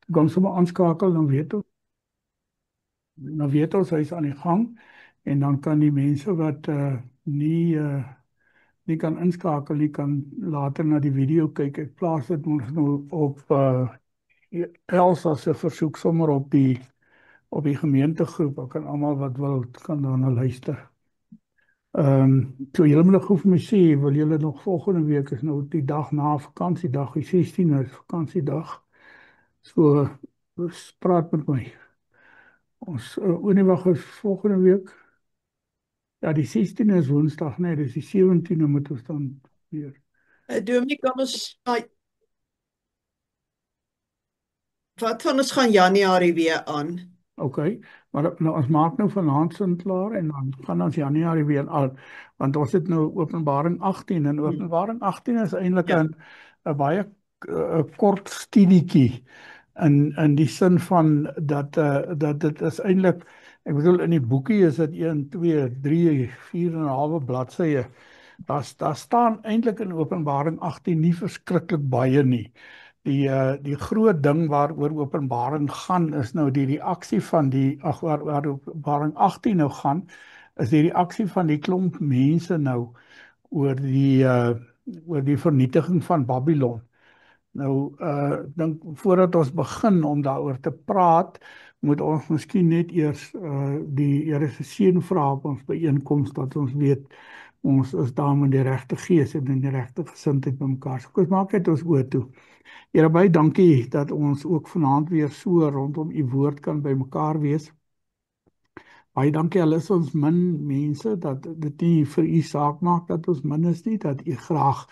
Ek kan sommer aanskakel, dan weet ons hy's aan die gang en dan kan die mense wat nie kan inskakel nie, kan later na die video kyk. Ek plaas dit ons nou op Elsa se versoek sommer op die gemeentegroep. Dan kan almal wat wil kan daarna luister. So julle moet nog vir my sê, wil julle nog volgende week is nou die dag na vakansiedag, die 16de is vakansiedag. So praat met my. Ons nee, wag, is volgende week. Ja, die 16de is Woensdag, nee, dis die 17de moet ons dan weer. Dominee, wat van ons gaan Januarie weer aan? OK, maar nou ons maak nou vanaand sin klaar en dan gaan ons Januarie weer aan, want ons het nou Openbaring 18 en Openbaring 18 is eintlik Ja. 'n baie kort studietjie in die sin van dat dit is eintlik, ek bedoel in die boekie is dit 1, 2, 3, 4 en 'n halwe bladsye. Daar staan eintlik in Openbaring 18 nie verskriklik baie nie. Die groot ding waaroor Openbaring gaan is nou die reaksie van waar Openbaring 18 nou gaan, is die reaksie van die klomp mense nou oor die vernietiging van Babylon. Nou, dink voordat ons begin om daaroor te praat, moet ons miskien net eers die Here se seën vra op ons byeenkoms, dat ons weet ons is daar met die regte gees en in die regte gesindheid by mekaar. So kom ons maak net ons oë toe. Here, baie dankie dat ons ook vanaand weer so rondom u woord kan by mekaar wees. Baie dankie, al is ons min mense, dat dit nie vir u saak maak dat ons min is nie, dat u graag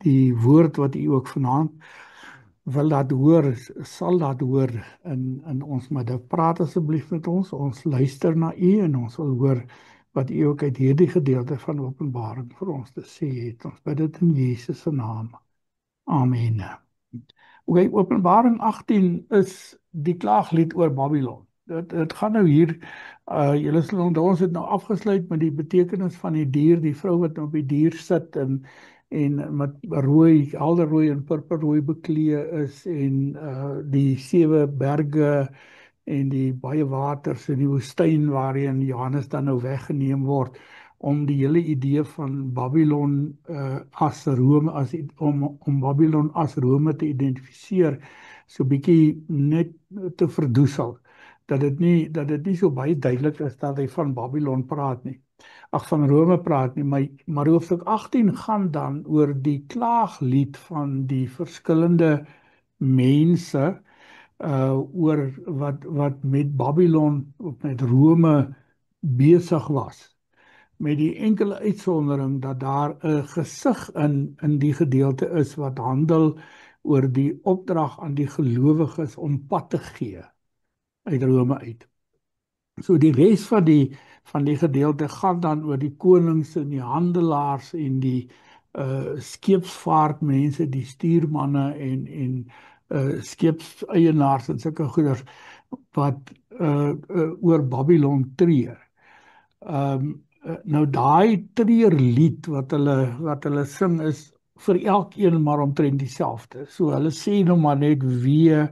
die woord wat u ook vanaand wil laat hoor, sal laat hoor in ons midde. Praat asseblief met ons luister na u en ons wil hoor wat u ook uit hierdie gedeelte van Openbaring vir ons te sê het. Ons bid dit in Jesus se naam. Amen. OK, Openbaring 18 is die klaaglied oor Babylon. Dit gaan nou hier, julle sal onthou, ons het nou afgesluit met die betekenis van die dier, die vrou wat op die dier sit en met rooi, helderrooi en purperrooi beklee is en die 7 berge en die baie waters in die woestyn waarin Johannes dan nou weggeneem word, om die hele idee van Babylon as Rome, om Babylon as Rome te identifiseer, so bietjie net te verdoesel, dat dit nie so baie duidelik is dat hy van Babylon praat nie. Van Rome praat nie, maar hoofstuk 18 gaan dan oor die klaaglied van die verskillende mense oor wat met Babylon of met Rome besig was. Met die enkele uitsondering dat daar 'n gesig in die gedeelte is wat handel oor die opdrag aan die gelowiges om pad te gee uit Rome uit. So die res van die gedeelte gaan dan oor die konings en die handelaars en die skeepsvaartmense, die stuurmanne en skeepseienaars en sulke goeders wat oor Babylon tree. Nou daai treurlied wat hulle sing is vir elkeen maar omtrent dieselfde. So hulle sê nou maar net wie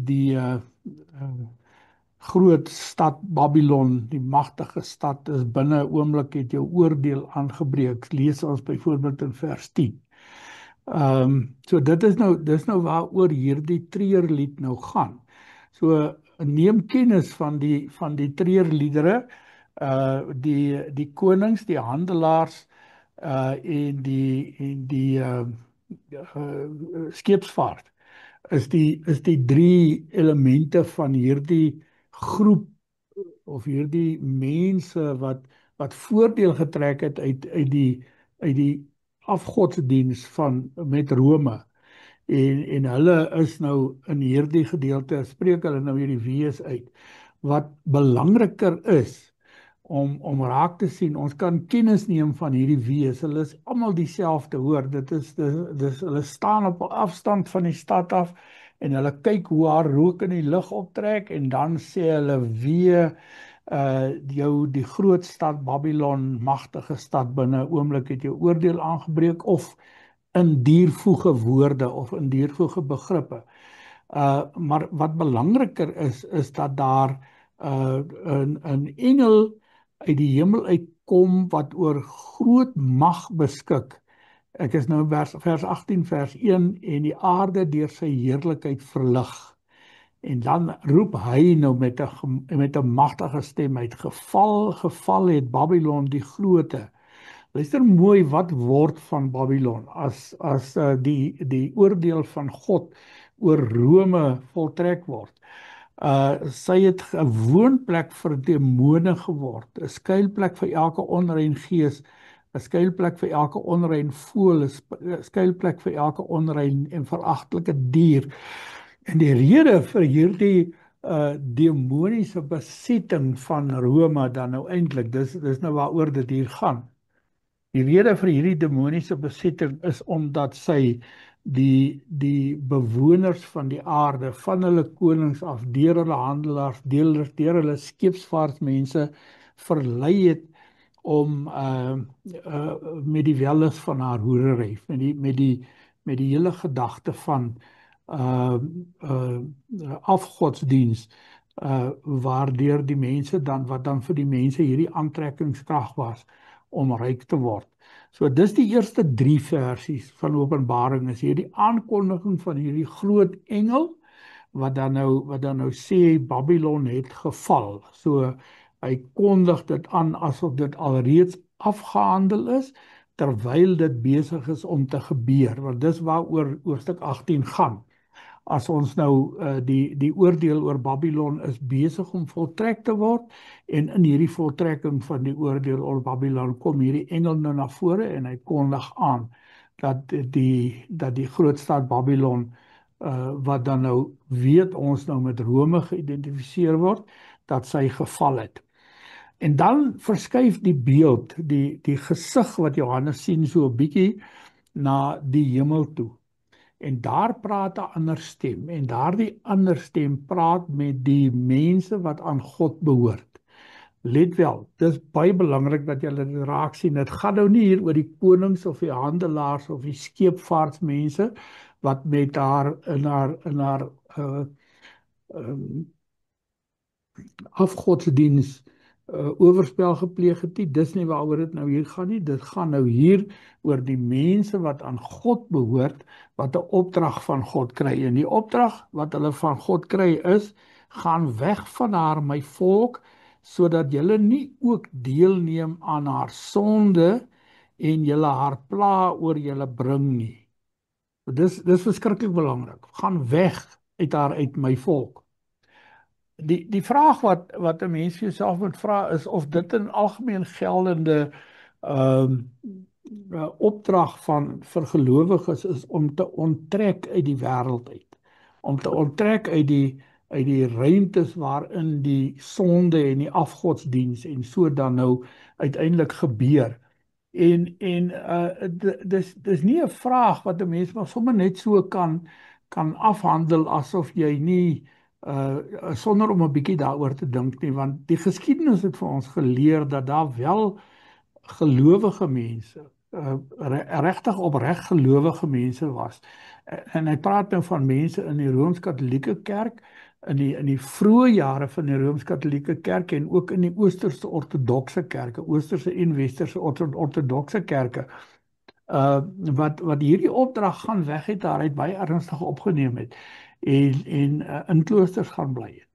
die groot stad Babylon, die magtige stad, is binne 'n oomblik het jou oordeel aangebreek. Lees ons byvoorbeeld in vers 10. So dis nou waaroor hierdie treurlied nou gaan. So neem kennis van die treurliedere, die konings, die handelaars en die skeepsvaart is die 3 elemente van hierdie groep of hierdie mense wat voordeel getrek het uit die afgodsdiens met Rome. En hulle is nou in hierdie gedeelte, spreek hulle nou hierdie wees uit. Wat belangriker is om raak te sien, ons kan kennis neem van hierdie wees. Hulle is almal dieselfde, hoor. Hulle staan op 'n afstand van die stad af en hulle kyk hoe haar rook in die lug optrek en dan sê hulle wee die groot stad Babylon, magtige stad, binne 'n oomblik het jou oordeel aangebreek, of in diervoege woorde of in diervoege begrippe. Maar wat belangriker is dat daar 'n engel uit die hemel uitkom wat oor groot mag beskik. Ek is nou vers 18 vers 1 en die aarde deur sy heerlikheid verlig. En dan roep hy nou met 'n magtige stem uit: geval het Babylon die groote. Luister mooi, wat word van Babylon as die oordeel van God oor Rome voltrek word. Sy het 'n woonplek vir demone geword, 'n skuilplek vir elke onrein gees, 'n skuilplek vir elke onrein voël, 'n skuilplek vir elke onrein en veragtelike dier. En die rede vir hierdie demoniese besetting van Rome dan nou eintlik, dis nou waaroor dit hier gaan. Die rede vir hierdie demoniese besetting is omdat sy die bewoners van die aarde, van hulle konings af, deur hulle handelaars, deur hulle skeepsvaartmense verlei het om met die welis van haar hoerery, met die hele gedagte van afgodsdiens, waardeur die mense wat dan vir die mense hierdie aantrekkingskrag was om ryk te word. So dis die eerste 3 versies van Openbaring, is hierdie aankondiging van hierdie groot engel wat dan nou sê Babylon het geval. So hy kondig dit aan asof dit alreeds afgehandel is, terwyl dit besig is om te gebeur, want dis waaroor hoofstuk 18 gaan. As ons nou die oordeel oor Babylon is besig om voltrek te word, en in hierdie voltrekking van die oordeel oor Babylon kom hierdie engel nou na vore en hy kondig aan dat die grootstad Babylon, wat dan nou weet ons nou met Rome geïdentifiseer word, dat sy geval het. En dan verskuif die beeld, die gesig wat Johannes sien, so 'n bietjie na die hemel toe. En daar praat 'n ander stem, en daardie ander stem praat met die mense wat aan God behoort. Let wel, dis baie belangrik dat julle dit raak sien. Dit gaan nou nie hier oor die konings of die handelaars of die skeepvaartmense wat met haar in haar afgodsdiens oorspel gepleeg het nie. Dis nie waaroor dit nou hier gaan nie. Dit gaan nou hier oor die mense wat aan God behoort, wat 'n opdrag van God kry. En die opdrag wat hulle van God kry is: gaan weg van haar, my volk, sodat julle nie ook deelneem aan haar sonde en julle haar pla oor julle bring nie. Dis verskriklik belangrik. Gaan weg uit haar, uit my volk. Die vraag wat 'n mens vir jouself moet vra is of dit 'n algemeen geldende opdrag vir gelowiges is om te onttrek uit die wêreld uit. Om te onttrek uit die ruimtes waarin die sonde en die afgodsdiens en so dan nou uiteindelik gebeur. En dis nie 'n vraag wat 'n mens maar sommer net so kan afhandel asof jy nie sonder om 'n bietjie daaroor te dink nie, want die geskiedenis het vir ons geleer dat daar wel gelowige mense, regtig opreg gelowige mense was. En hy praat nou van mense in die Rooms-Katolieke Kerk, in die vroeë jare van die Rooms-Katolieke Kerk en ook in die Oosterse Ortodokse Kerke, Oosterse en Westerse Ortodokse Kerke, wat hierdie opdrag gaan weg het, daaruit baie ernstig opgeneem het en in kloosters gaan bly het,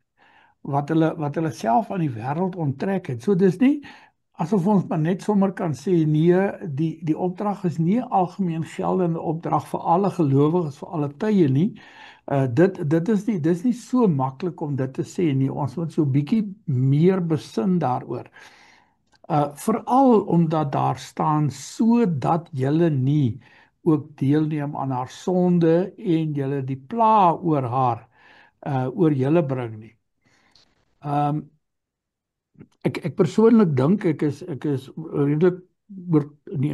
wat hulle self aan die wêreld onttrek het. So dis nie asof ons maar net sommer kan sê nee, die opdrag is nie 'n algemeen geldende opdrag vir alle gelowiges vir alle tye nie. Dis nie so maklik om dit te sê nie. Ons moet so 'n bietjie meer besin daaroor. Veral omdat daar staan sodat julle nie ook deelneem aan haar sonde en julle die pla oor haar oor julle bring nie. Ek persoonlik dink ek is redelik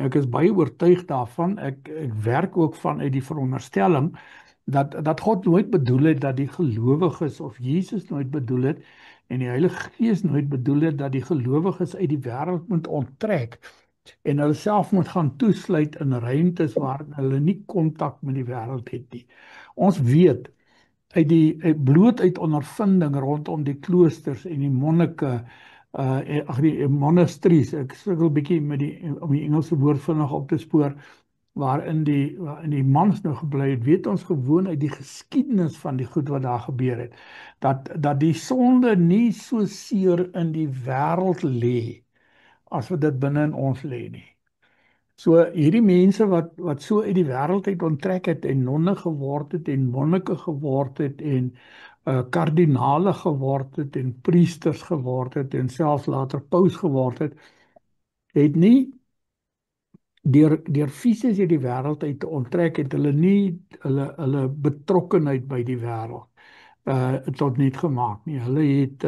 ek is baie oortuig daarvan. Ek werk ook vanuit die veronderstelling dat God nooit bedoel het dat die gelowiges of Jesus nooit bedoel het en die Heilige Gees nooit bedoel het dat die gelowiges uit die wêreld moet onttrek en hulle self moet gaan toesluit in ruimtes waar hulle nie kontak met die wêreld het nie. Ons weet bloot uit ondervinding rondom die kloosters en die monnike, die monasteries. Ek sukkel 'n bietjie om die Engelse woord vinnig op te spoor, waarin die mans nou gebly het, weet ons gewoon uit die geskiedenis van die goed wat daar gebeur het, dat die sonde nie so seer in die wêreld lê as wat dit binne in ons lê nie. So hierdie mense wat so uit die wêreld uit onttrek het en nonne geword het en monnike geword het en kardinale geword het en priesters geword het en selfs later paus geword het, het nie deur fisies uit die wêreld uit te onttrek, het hulle nie hulle betrokkenheid by die wêreld tot niet gemaak nie. Hulle het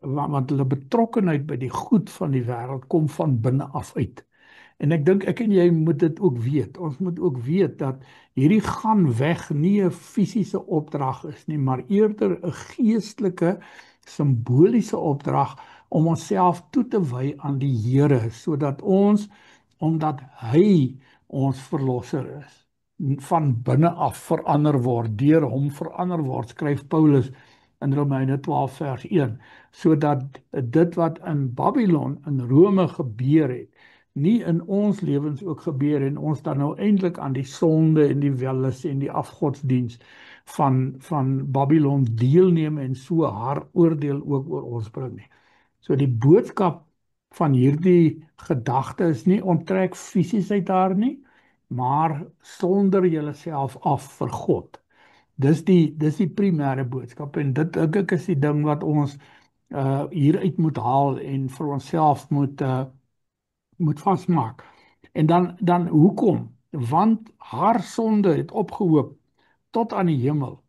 want hulle betrokkenheid by die goed van die wêreld kom van binne af uit. En ek dink ek en jy moet dit ook weet. Ons moet ook weet dat hierdie gaan weg nie 'n fisiese opdrag is nie, maar eerder 'n geestelike, simboliese opdrag om onsself toe te wy aan die Here, sodat ons, omdat hy ons verlosser is, van binne af verander word, deur hom verander word, skryf Paulus in Romeine 12 vers 1, sodat dit wat in Babylon, in Rome gebeur het, nie in ons lewens ook gebeur en ons dan nou eintlik aan die sonde en die welles en die afgodsdiens van Babylon deelneem en so haar oordeel ook oor ons bring nie. So die boodskap van hierdie gedagte is nie onttrek fisies uit daar nie, maar sonder julleself af vir God. Dis die primêre boodskap en dit dink ek is die ding wat ons hieruit moet haal en vir onsself moet vasmaak. En dan hoekom? Want haar sonde het opgehoop tot aan die hemel.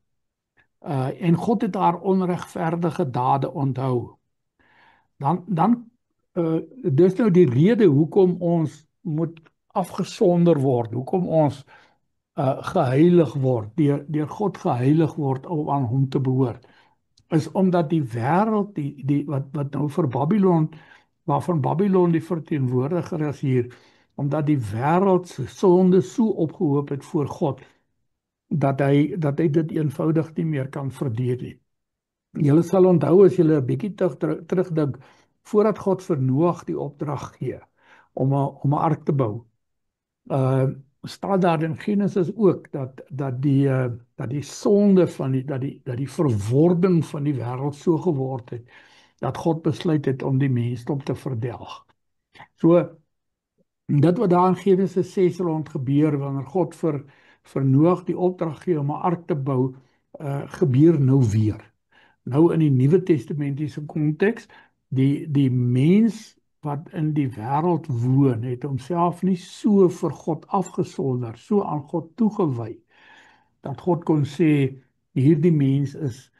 En God het haar onregverdige dade onthou. Dan dis nou die rede hoekom ons moet afgesonder word, hoekom ons geheilig word, deur God geheilig word om aan hom te behoort, is omdat die wêreld, wat nou vir Babylon, waarvan Babylon die verteenwoordiger is hier, omdat die wêreld se sonde so opgehoop het voor God, dat hy dit eenvoudig nie meer kan verdedig nie. Julle sal onthou as julle 'n bietjie terugdink, voordat God vir Noag die opdrag gee om 'n ark te bou, staan daar in Genesis ook dat die sonde dat die verwording van die wêreld so geword het, dat God besluit het om die mensdom te verdelg. So, dit wat daar in Genesis 6 rond gebeur, wanneer God vir Noag die opdrag gee om 'n ark te bou, gebeur nou weer. Nou in die Nuwe Testamentiese konteks, die mens wat in die wêreld woon, het homself nie so vir God afgesonder, so aan God toegewy, dat God kon sê, hierdie mens is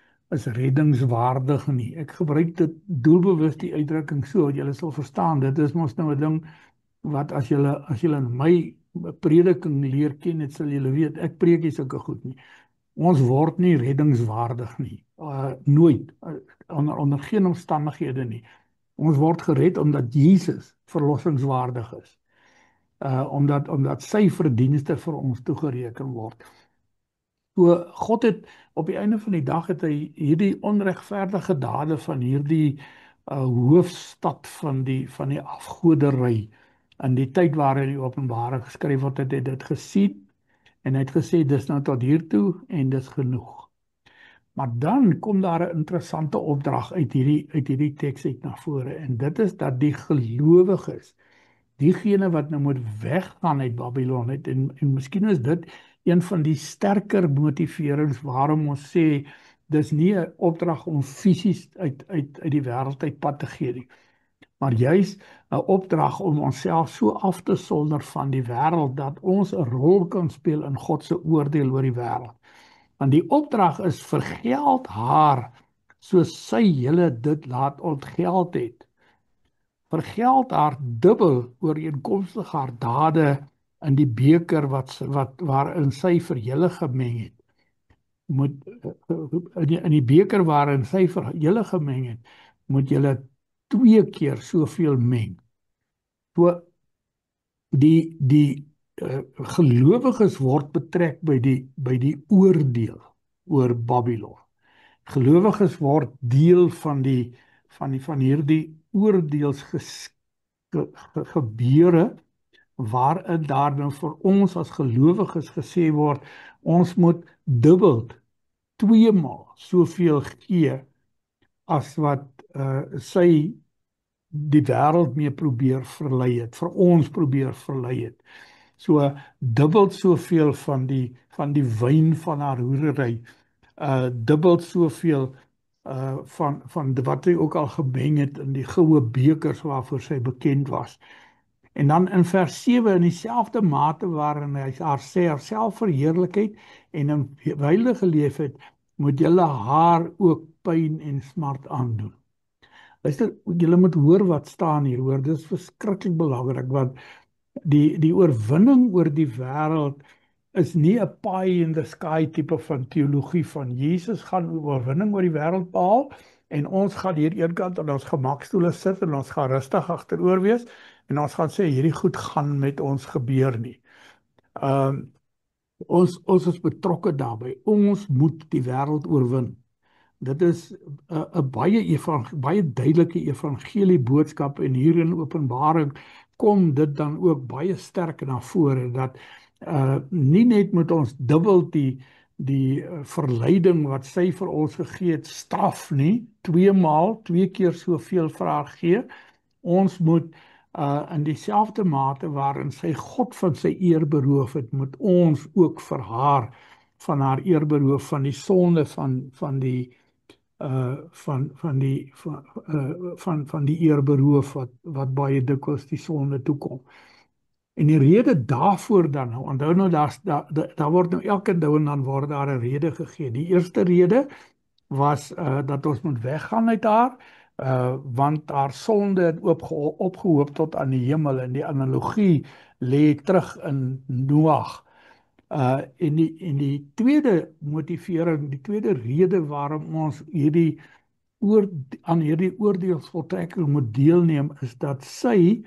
reddingswaardig nie. Ek gebruik dit doelbewus die uitdrukking so, dat julle sal verstaan, dit is mos nou 'n ding, wat as julle in my prediking leer ken, het sal julle weet, ek preek nie sulke goed nie. Ons word nie reddingswaardig nie, nooit, onder geen omstandighede nie. Ons word gered omdat Jesus verlossingswaardig is, omdat sy verdienste vir ons toegereken word. So God het op die einde van die dag het hy hierdie onregverdige dade van hierdie hoofstad van die afgoderry, in die tyd waarin die Openbaring geskryf word, het hy dit gesien en hy het gesê dis nou tot hiertoe en dis genoeg. Maar dan kom daar 'n interessante opdrag uit hierdie teks uit na vore, en dit is dat die gelowiges, diegene wat nou moet weggaan uit Babylon uit, en miskien is dit een van die sterker motiverings waarom ons sê dis nie 'n opdrag om fisies uit die wêreld uit pad te gee nie, maar juis 'n opdrag om onsself so af te sonder van die wêreld dat ons 'n rol kan speel in God se oordeel oor die wêreld. Want die opdrag is vergeld haar soos sy julle dit laat ontgeld het. Vergeld haar dubbel ooreenkomstig haar dade in die beker waarin sy vir julle gemeng het. In die beker waarin sy vir julle gemeng het, moet julle 2 keer soveel meng. So die gelowiges word betrek by die oordeel. oor Babylon. Gelowiges word deel van hierdie oordeelsgebeure waarin daar nou vir ons as gelowiges gesê word, ons moet dubbel, tweemaal soveel gee as wat sy die wêreld mee probeer verlei het, vir ons probeer verlei het. So dubbel soveel van die wyn van haar hoerery, dubbel soveel van wat hy ook al gemeng het in die goue bekers waarvoor sy bekend was. En dan in vers 7, in dieselfde mate waarin hy haarself verheerlik het en in wyle geleef het, moet julle haar ook pyn en smart aandoen. Luister, julle moet hoor wat staan hier, hoor, dis verskriklik belangrik, want die oorwinning oor die wêreld is nie 'n pie in the sky tipe van teologie van Jesus gaan oorwinning oor die wêreld behaal en ons gaan hier eenkant aan ons gemakstoele sit en ons gaan rustig agteroor wees en ons gaan sê hierdie goed gaan met ons gebeur nie. Ons is betrokke daarbey. Ons moet die wêreld oorwin. Dit is 'n baie duidelike evangelie boodskap en hier in Openbaring kom dit dan ook baie sterk na vore dat nie net moet ons dubbel die verleiding wat sy vir ons gegee het straf nie, twee keer soveel vir haar gee. Ons moet in dieselfde mate waarin sy God van sy eer beroof het, moet ons ook vir haar van haar eer beroof, van die sonde van die eer beroof wat baie dikwels die sonde toekom. En die rede daarvoor dan nou, onthou nou daar word nou elke nou en dan word daar 'n rede gegee. Die eerste rede was dat ons moet weggaan uit haar, want haar sonde het opgehoop tot aan die hemel en die analogie lê terug in Noag. En die tweede motivering, die tweede rede waarom ons aan hierdie oordeelsvoltrekking moet deelneem, is dat sy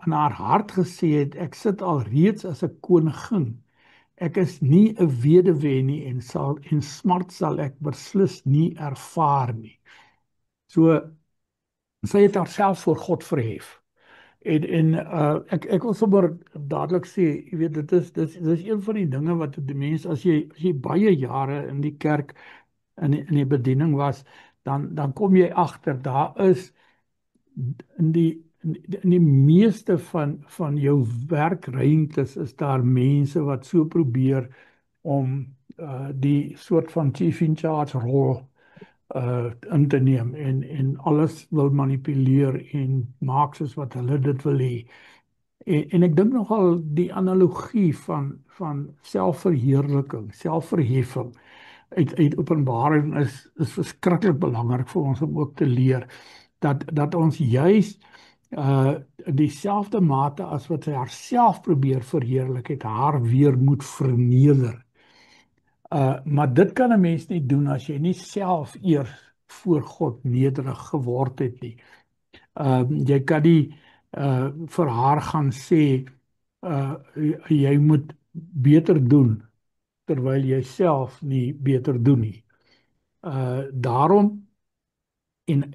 in haar hart gesê het, ek sit al reeds as 'n koningin. Ek is nie 'n weduwee nie en smart sal ek beslis nie ervaar nie. So, sy het haarself voor God verhef. En ek wil sommer dadelik sê, jy weet, dit is een van die dinge wat die mens, as jy baie jare in die kerk in die bediening was, dan kom jy agter, daar is in die meeste van jou werkruimtes is daar mense wat so probeer om die soort van chief in charge rol in te neem en alles wil manipuleer en maak soos wat hulle dit wil hê. En ek dink nogal die analogie van selfverheerliking, selfverheffing uit Openbaring is verskriklik belangrik vir ons om ook te leer dat ons juis in dieselfde mate as wat sy haarself probeer verheerlik het, haar weer moet verneder. Maar dit kan 'n mens nie doen as jy nie self eers voor God nederig geword het nie. Jy kan nie vir haar gaan sê jy moet beter doen terwyl jy self nie beter doen nie. Daarom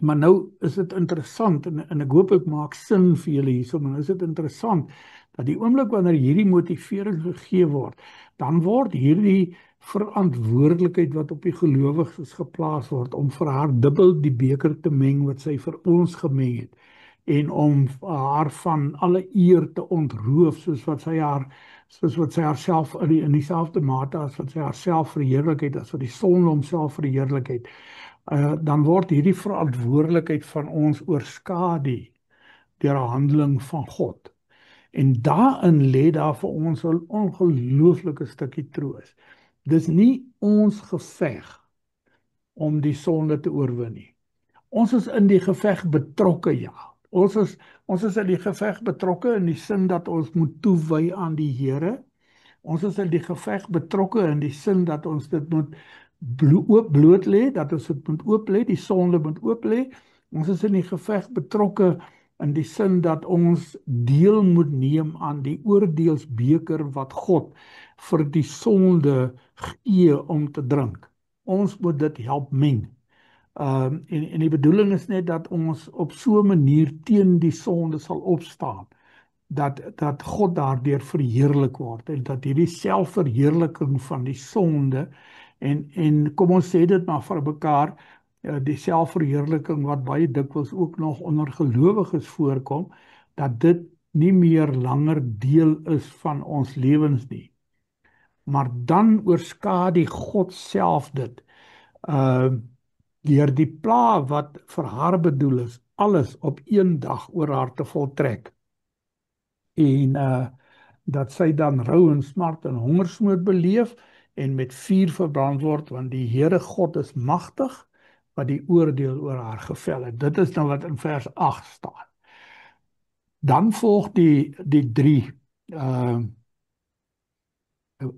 maar nou is dit interessant en ek hoop ek maak sin vir julle hierso, maar nou is dit interessant dat die oomblik wanneer hierdie motivering gegee word, dan word hierdie verantwoordelikheid wat op die gelowiges geplaas word om vir haar dubbel die beker te meng wat sy vir ons gemeng het en om haar van alle eer te ontroof soos wat sy haarself in dieselfde mate as wat sy haarself verheerlik het, as wat die sonde homself verheerlik het. Dan word hierdie verantwoordelikheid van ons oorskadu deur 'n handeling van God. En daarin lê daar vir ons 'n ongelooflike stukkie troos. Dis nie ons geveg om die sonde te oorwin nie. Ons is in die geveg betrokke, ja. Ons is in die geveg betrokke in die sin dat ons moet toewy aan die Here. Ons is in die geveg betrokke in die sin dat ons dit moet bloot lê, dat ons dit moet oop lê, die sonde moet oop lê. Ons is in die geveg betrokke in die sin dat ons deel moet neem aan die oordeelsbeker wat God vir die sonde gee om te drink. ons moet dit help meng. En die bedoeling is net dat ons op so 'n manier teen die sonde sal opstaan, dat God daardeur verheerlik word en dat hierdie selfverheerliking van die sonde en kom ons sê dit maar vir mekaar, die selfverheerliking wat baie dikwels ook nog onder gelowiges voorkom, dat dit nie meer langer deel is van ons lewens nie. Maar dan oorskadu God self dit. Deur die pla wat vir haar bedoel is, alles op een dag oor haar te voltrek. En dat sy dan rou en smart en hongersnood beleef en met vuur verbrand word, want die Here God is magtig wat die oordeel oor haar gevel het. Dit is nou wat in vers 8 staan. Dan volg die drie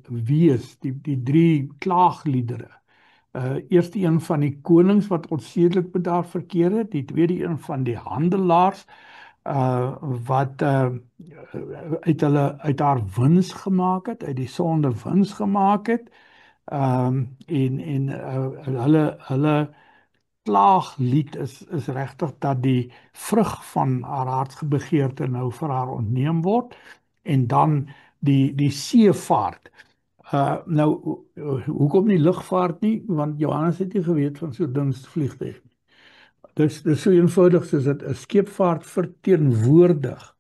wees, die drie klaagliedere. Eerste een van die konings wat onsedelik met haar verkeer het, die tweede een van die handelaars wat uit haar wins gemaak het, uit die sonde wins gemaak het, en hulle klaaglied is regtig dat die vrug van haar hartsbegeerte nou vir haar ontneem word, en dan die seevaart. Nou, hoekom nie lugvaart nie? Want Johannes het nie geweet van so 'n ding as vliegtuig nie. Dis so eenvoudig soos dit 'n skeepvaart verteenwoordig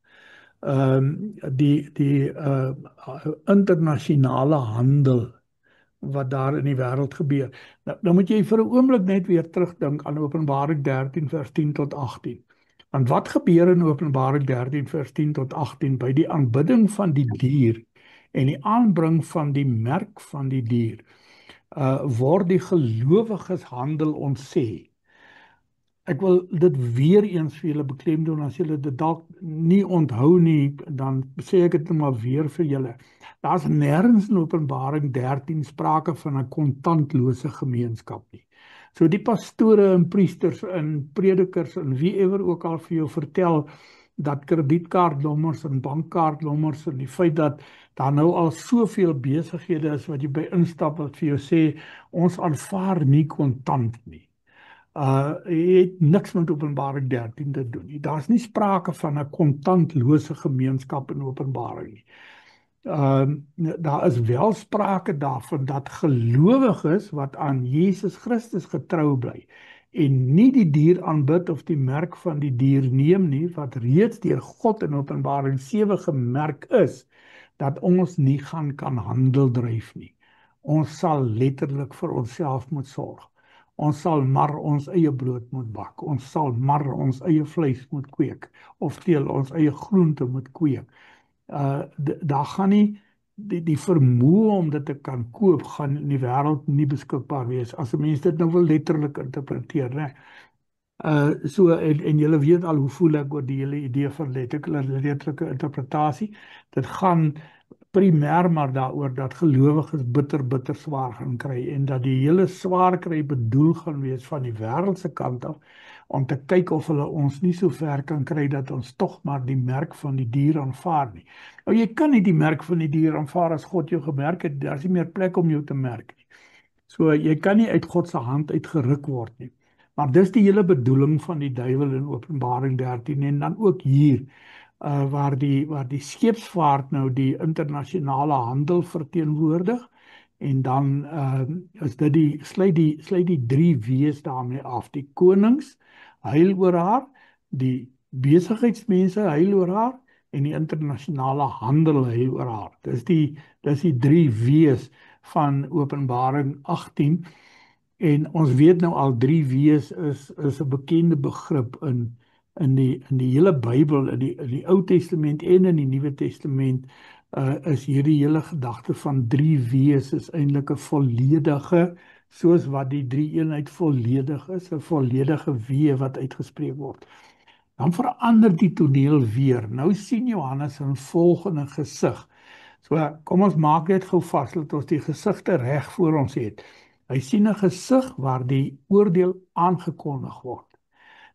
die internasionale handel wat daar in die wêreld gebeur. Nou moet jy vir 'n oomblik net weer terugdink aan Openbaring 13 vers 10 tot 18. Want wat gebeur in Openbaring 13 vers 10 tot 18 by die aanbidding van die dier en die aanbring van die merk van die dier, word die gelowiges handel ontsê. Ek wil dit weer eens vir julle beklemtoon, as julle dit dalk nie onthou nie, dan sê ek dit net maar weer vir julle. Daar's nêrens in Openbaring 13 sprake van 'n kontantlose gemeenskap nie. So die pastore en priesters en predikers en wieewer ook al vir jou vertel dat kredietkaartnommers en bankkaartnommers en die feit dat daar nou al soveel besighede is wat jy by instap wat vir jou sê, ons aanvaar nie kontant nie. Het niks met Openbaring 13 te doen nie. Daar's nie sprake van 'n kontantlose gemeenskap in Openbaring nie. Daar is wel sprake daarvan dat gelowiges wat aan Jesus Christus getrou bly en nie die dier aanbid of die merk van die dier neem nie, wat reeds deur God in Openbaring 7 gemerk is, dat ons nie kan handel dryf nie. Ons sal letterlik vir onsself moet sorg. Ons sal maar ons eie brood moet bak. Ons sal maar ons eie vleis moet kweek, of teel ons eie groente moet kweek. Daar gaan nie die vermoë om dit te kan koop gaan in die wêreld nie beskikbaar wees, as 'n mens dit nou wil letterlik interpreteer, né? So en julle weet al hoe voel ek oor die hele idee van letterlike interpretasie. Dit gaan primêr maar daaroor dat gelowiges bitter swaar gaan kry en dat die hele swaar kry bedoel gaan wees van die wêreldse kant af om te kyk of hulle ons nie so ver kan kry dat ons tog maar die merk van die dier aanvaar nie. Nou jy kan nie die merk van die dier aanvaar as God jou gemerk het, daar's nie meer plek om jou te merk nie. So jy kan nie uit God se hand uitgeruk word nie. Maar dis die hele bedoeling van die duiwel in Openbaring 13 en dan ook hier waar die skeepsvaart nou die internasionale handel verteenwoordig en dan is dit sluit die drie wees daarmee af. Die konings huil oor haar, die besigheidsmense huil oor haar en die internasionale handel huil oor haar. Dis die drie wees van Openbaring 18 en ons weet nou al drie wees is 'n bekende begrip in die hele Bybel, in die Ou Testament en in die Nuwe Testament, is hierdie hele gedagte van drie wees is eintlik 'n volledige, soos wat die drie eenheid volledig is, 'n volledige wee wat uitgespreek word. Dan verander die toneel weer. Nou sien Johannes 'n volgende gesig. So kom ons maak dit gou vas dat ons die gesigte reg voor ons het. Hy sien 'n gesig waar die oordeel aangekondig word.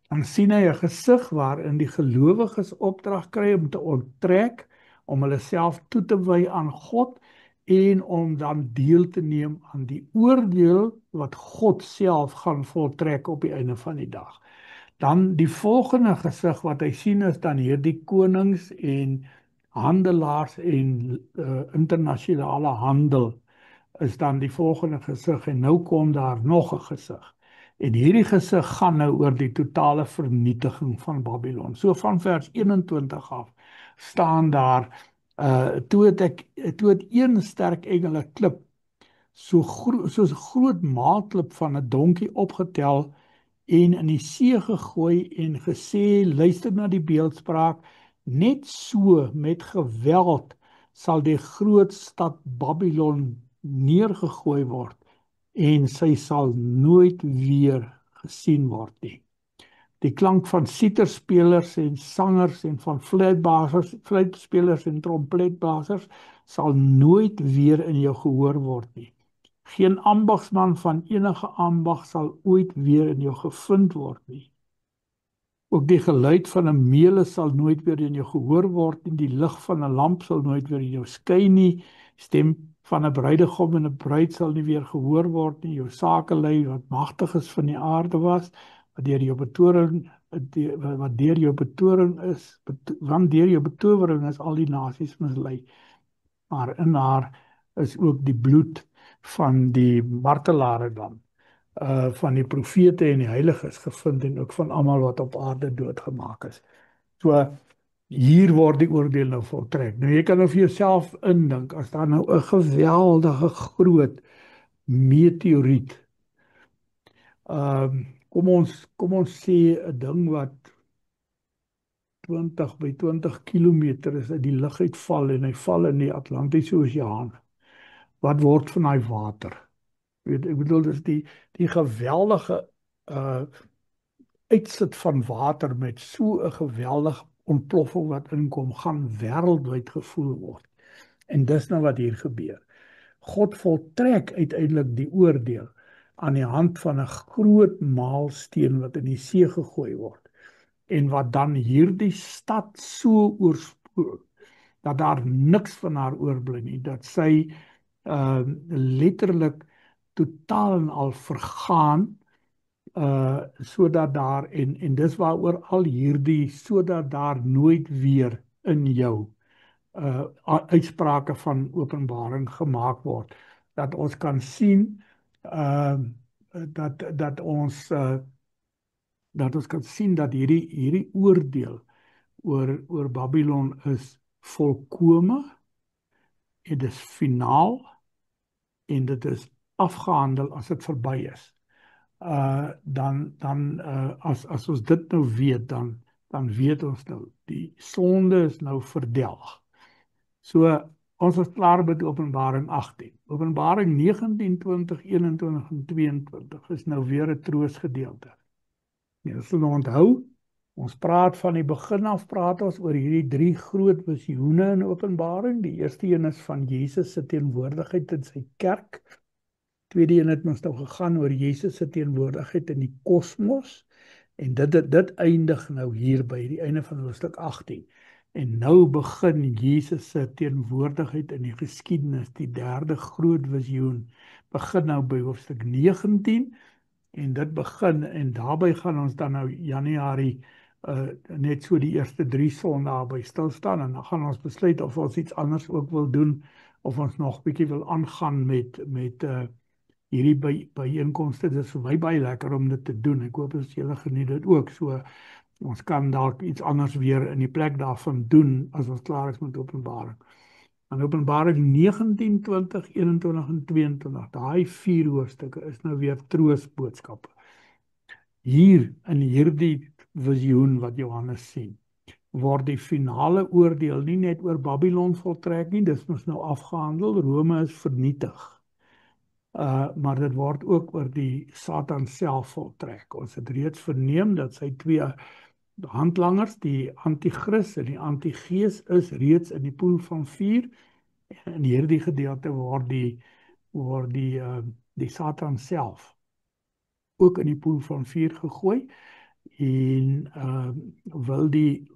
Dan sien hy 'n gesig waarin die gelowiges opdrag kry om te onttrek, om hulle self toe te wy aan God en om dan deel te neem aan die oordeel wat God self gaan voltrek op die einde van die dag. Dan die volgende gesig wat hy sien is dan hierdie konings en handelaars en internasionale handel is dan die volgende gesig en nou kom daar nog 'n gesig. En hierdie gesig gaan nou oor die totale vernietiging van Babylon. So van vers 21 af staan daar toe het een sterk engele klip soos 'n groot maalklip van 'n donkie opgetel en in die see gegooi en gesê, luister na die beeldspraak, net so met geweld sal die groot stad Babylon neergegooi word en sy sal nooit weer gesien word nie. Die klank van siterspelers en sangers en van fluitspelers en trompetblasers sal nooit weer in jou gehoor word nie. Geen ambagsman van enige ambag sal ooit weer in jou gevind word nie. Ook die geluid van 'n meule sal nooit weer in jou gehoor word nie. Die lig van 'n lamp sal nooit weer in jou skyn nie. Stem van 'n bruidegom en 'n bruid sal nie weer gehoor word nie. Jou sakelei wat magtig is van die aarde was, wat deur jou betowering is, want deur jou betowering is al die nasies mislei. Maar in haar is ook die bloed van die martelare dan, van die profete en die heiliges gevind en ook van almal wat op aarde doodgemaak is. So hier word die oordeel nou voltrek. Nou jy kan nou vir jouself indink, as daar nou 'n geweldige groot meteoriet, kom ons sê 'n ding wat 20 by 20 kilometer is uit die lug uitval en hy val in die Atlantiese Oseaan. Wat word van daai water? Ek bedoel dis die geweldige uitsit van water met so 'n geweldige ontploffing wat inkom, gaan wêreldwyd gevoel word. En dis nou wat hier gebeur. God voltrek uiteindelik die oordeel aan die hand van 'n groot maalsteen wat in die see gegooi word en wat dan hierdie stad so oorspoel dat daar niks van haar oorbly nie, dat sy letterlik totaal en al vergaan, sodat daar en dis waaroor al hierdie sodat daar nooit weer in jou uitsprake van Openbaring gemaak word, dat ons kan sien dat ons kan sien dat hierdie oordeel oor Babylon is volkome en dit is finaal en dit is afgehandel as dit verby is. As ons dit nou weet, dan weet ons nou die sonde is nou verdelg. So ons is klaar met Openbaring 18. Openbaring 19, 20, 21 en 22 is nou weer 'n troosgedeelte. Jy sal nou onthou, ons praat van die begin af, praat ons oor hierdie 3 groot visioene in Openbaring. Die eerste een is van Jesus se teenwoordigheid in sy kerk. Tweede een het ons nou gegaan oor Jesus se teenwoordigheid in die kosmos. En dit eindig nou hier by die einde van hoofstuk 18. En nou begin Jesus se teenwoordigheid in die geskiedenis, die derde groot visioen, begin nou by hoofstuk 19. En dit begin, en daarby gaan ons dan nou Januarie net so die eerste 3 sondae by stilstaan, en dan gaan ons besluit of ons iets anders ook wil doen, of ons nog bietjie wil aangaan met hierdie byeenkomste. Dit is vir my baie lekker om dit te doen. Ek hoop as julle geniet dit ook. So ons kan dalk iets anders weer in die plek daarvan doen as ons klaar is met Openbaring. En Openbaring 19, 20, 21 en 22, daai 4 hoofstukke is nou weer troostboodskappe. Hier in hierdie visioen wat Johannes sien, word die finale oordeel nie net oor Babylon voltrek nie, dis mos nou afgehandel, Rome is vernietig. Maar dit word ook oor die Satan self voltrek. Ons het reeds verneem dat sy 2 handlangers, die Antichrist en die Antigees, is reeds in die poel van vuur. En in hierdie gedeelte word die Satan self ook in die poel van vuur gegooi. En wil die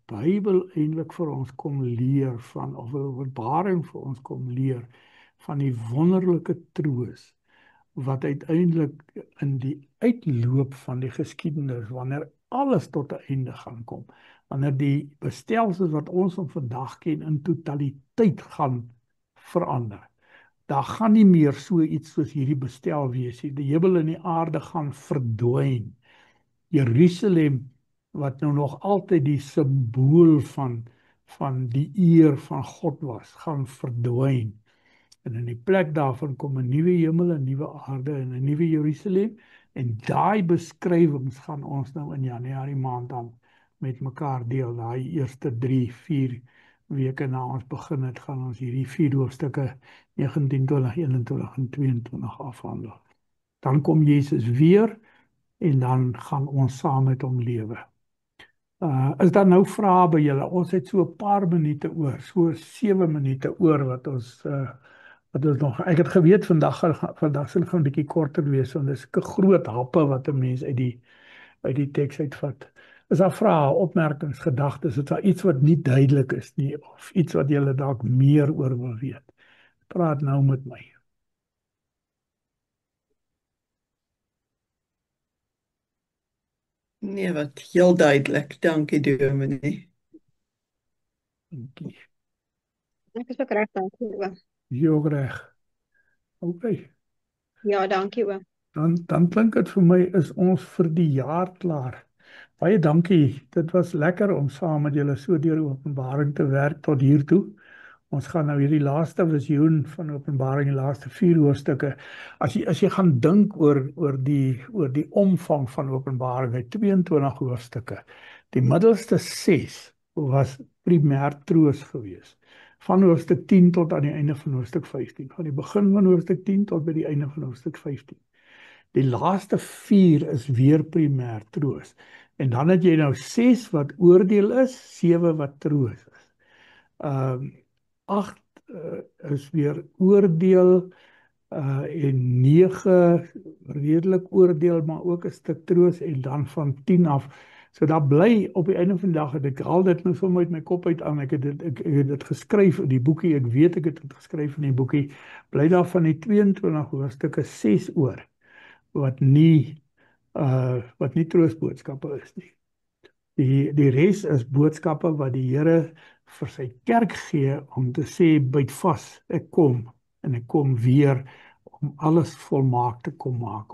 Bybel eintlik vir ons kom leer van, of wil Openbaring vir ons kom leer van die wonderlike troos wat uiteindelik in die uitloop van die geskiedenis, wanneer alles tot 'n einde gaan kom, wanneer die bestelsels wat ons vandag ken in totaliteit gaan verander. Daar gaan nie meer so iets soos hierdie bestel wees nie. Die hemel en die aarde gaan verdwyn. Jerusalem, wat nou nog altyd die simbool van die eer van God was, gaan verdwyn. En in die plek daarvan kom 'n nuwe hemel, 'n nuwe aarde en 'n nuwe Jerusalem. En daai beskrywings gaan ons nou in Januarie maand dan met mekaar deel. Daai eerste 3, 4 weke na ons begin het, gaan ons hierdie 4 hoofstukke 19, 20, 21 en 22 afhandel. Dan kom Jesus weer en dan gaan ons saam met hom lewe. Is daar nou vrae by julle? Ons het so 'n paar minute oor, so 7 minute oor wat ons nog, ek het geweet vandag sal gaan 'n bietjie korter wees, want dis 'n groot happe wat 'n mens uit die teks uitvat. Is daar vrae, opmerkings, gedagtes? Is daar iets wat nie duidelik is nie, of iets wat julle dalk meer oor wil weet? Praat nou met my. Nee, wat heel duidelik. Dankie, Dominee. Dankie. Ek is ook reg, dankie oom. Jy ook reg. Okay. Ja, dankie oom. Dan klink dit vir my is ons vir die jaar klaar. Baie dankie. Dit was lekker om saam met julle so deur Openbaring te werk tot hier toe. Ons gaan nou hierdie laaste visioen van Openbaring, die laaste 4 hoofstukke. As jy gaan dink oor die omvang van Openbaring, hy 22 hoofstukke. Die middelste 6 was primêr troos gewees. Van hoofstuk 10 tot aan die einde van hoofstuk 15. Van die begin van hoofstuk 10 tot by die einde van hoofstuk 15. Die laaste 4 is weer primêr troos. En dan het jy nou 6 wat oordeel is, 7 wat troos is. 8 is weer oordeel, en 9 redelik oordeel, maar ook 'n stuk troos, en dan van 10 af. So daar bly op die einde van die dag, het ek al dit nou vir my uit my kop uit aan, ek het dit geskryf in die boekie, ek weet ek het dit geskryf in die boekie, bly daar van die 22 hoofstukke 6 oor, wat nie troostboodskappe is nie. Die res is boodskappe wat die Here vir sy kerk gee om te sê, byt vas, ek kom, en ek kom weer om alles volmaak te kom maak,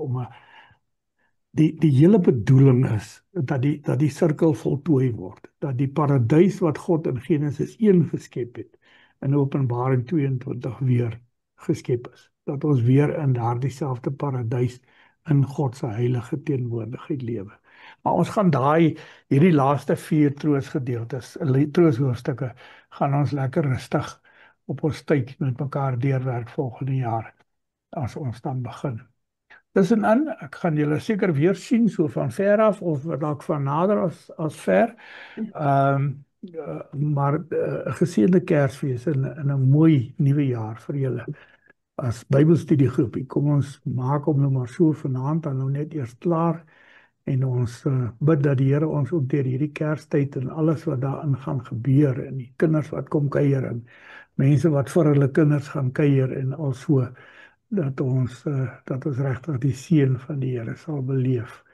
die hele bedoeling is dat die sirkel voltooi word, dat die paradys wat God in Genesis 1 geskep het, in Openbaring 22 weer geskep is, dat ons weer in daardie selfde paradys in God se heilige teenwoordigheid lewe. Maar ons gaan hierdie laaste 4 troosgedeeltes, trooshoofstukke, gaan ons lekker rustig op ons tyd met mekaar deurwerk volgende jaar, as ons dan begin. Tussenin, ek gaan julle seker weer sien, so van ver af, of dalk van nader as ver, maar 'n geseënde Kersfees en 'n mooi nuwe jaar vir julle. As Bybelstudiegroepie, kom ons maak hom nou maar so vanaand dan nou net eers klaar, en ons bid dat die Here ons ook deur hierdie Kerstyd en alles wat daarin gaan gebeur, en die kinders wat kom kuier, en mense wat vir hulle kinders gaan kuier, en al so, dat ons regtig die seën van die Here sal beleef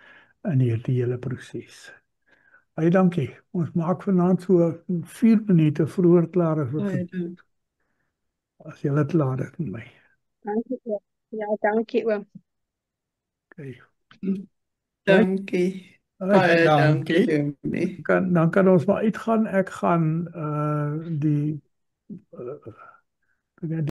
in hierdie hele proses. Baie dankie. Ons maak vanaand so 4 minute vroeër klaar as julle klaar is met my. Dankie oom. Ja, dankie oom. Okay. Dankie. Baie dankie, Dominee. Dan kan ons maar uitgaan. Ek gaan